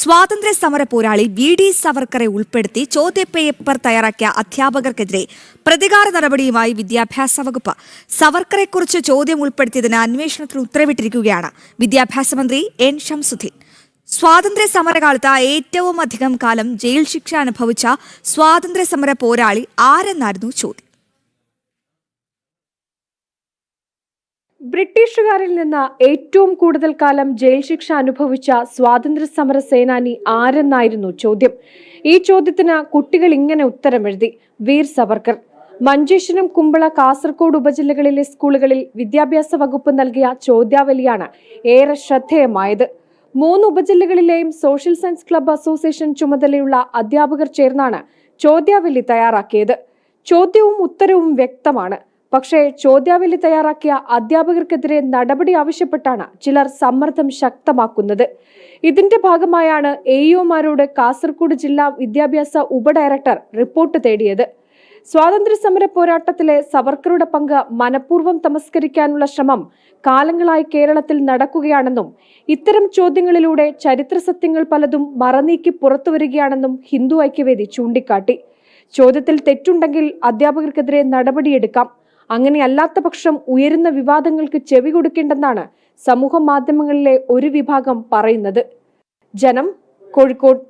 സ്വാതന്ത്ര്യ സമര പോരാളി വി.ഡി. സവർക്കറെ ഉൾപ്പെടുത്തി ചോദ്യപേപ്പർ തയ്യാറാക്കിയ അധ്യാപകർക്കെതിരെ പ്രതികാര നടപടിയുമായി വിദ്യാഭ്യാസ വകുപ്പ്. സവർക്കറെക്കുറിച്ച് ചോദ്യം ഉൾപ്പെടുത്തിയതിന് അന്വേഷണത്തിന് ഉത്തരവിട്ടിരിക്കുകയാണ് വിദ്യാഭ്യാസ മന്ത്രി എൻ ഷംസുദ്ദീൻ. സ്വാതന്ത്ര്യ സമരകാലത്ത് ഏറ്റവും അധികം കാലം ജയിൽ ശിക്ഷ അനുഭവിച്ച സ്വാതന്ത്ര്യ സമര പോരാളി ആരെന്നായിരുന്നു ചോദ്യം. ബ്രിട്ടീഷുകാരിൽ നിന്ന് ഏറ്റവും കൂടുതൽ കാലം ജയിൽ ശിക്ഷ അനുഭവിച്ച സ്വാതന്ത്ര്യ സമര സേനാനി ആരെന്നായിരുന്നു ചോദ്യം. ഈ ചോദ്യത്തിന് കുട്ടികൾ ഇങ്ങനെ ഉത്തരമെഴുതി: വീർ സവർക്കർ. മഞ്ചേശ്വരം, കുമ്പള, കാസർഗോഡ് ഉപജില്ലകളിലെ സ്കൂളുകളിൽ വിദ്യാഭ്യാസ വകുപ്പ് നൽകിയ ചോദ്യാവലിയാണ് ഏറെ ശ്രദ്ധേയമായത്. 3 ഉപജില്ലകളിലെയും സോഷ്യൽ സയൻസ് ക്ലബ്ബ് അസോസിയേഷൻ ചുമതലയുള്ള അധ്യാപകർ ചേർന്നാണ് ചോദ്യാവലി തയ്യാറാക്കിയത്. ചോദ്യവും ഉത്തരവും വ്യക്തമാണ്. പക്ഷേ ചോദ്യാവലി തയ്യാറാക്കിയ അധ്യാപകർക്കെതിരെ നടപടി ആവശ്യപ്പെട്ടാണ് ചിലർ സമ്മർദ്ദം ശക്തമാക്കുന്നത്. ഇതിന്റെ ഭാഗമായാണ് എഇഒമാരോട് കാസർഗോഡ് ജില്ലാ വിദ്യാഭ്യാസ ഉപഡയറക്ടർ റിപ്പോർട്ട് തേടിയത്. സ്വാതന്ത്ര്യ സമര പോരാട്ടത്തിലെ സവർക്കറുടെ പങ്ക് മനഃപൂർവ്വം തമസ്കരിക്കാനുള്ള ശ്രമം കാലങ്ങളായി കേരളത്തിൽ നടക്കുകയാണെന്നും ഇത്തരം ചോദ്യങ്ങളിലൂടെ ചരിത്ര സത്യങ്ങൾ പലതും മറനീക്കി പുറത്തുവരികയാണെന്നും ഹിന്ദു ഐക്യവേദി ചൂണ്ടിക്കാട്ടി. ചോദ്യത്തിൽ തെറ്റുണ്ടെങ്കിൽ അധ്യാപകർക്കെതിരെ നടപടിയെടുക്കാം. അങ്ങനെയല്ലാത്ത പക്ഷം ഉയരുന്ന വിവാദങ്ങൾക്ക് ചെവി കൊടുക്കേണ്ടെന്നാണ് സമൂഹ മാധ്യമങ്ങളിലെ ഒരു വിഭാഗം പറയുന്നത്. ജനം, കോഴിക്കോട്.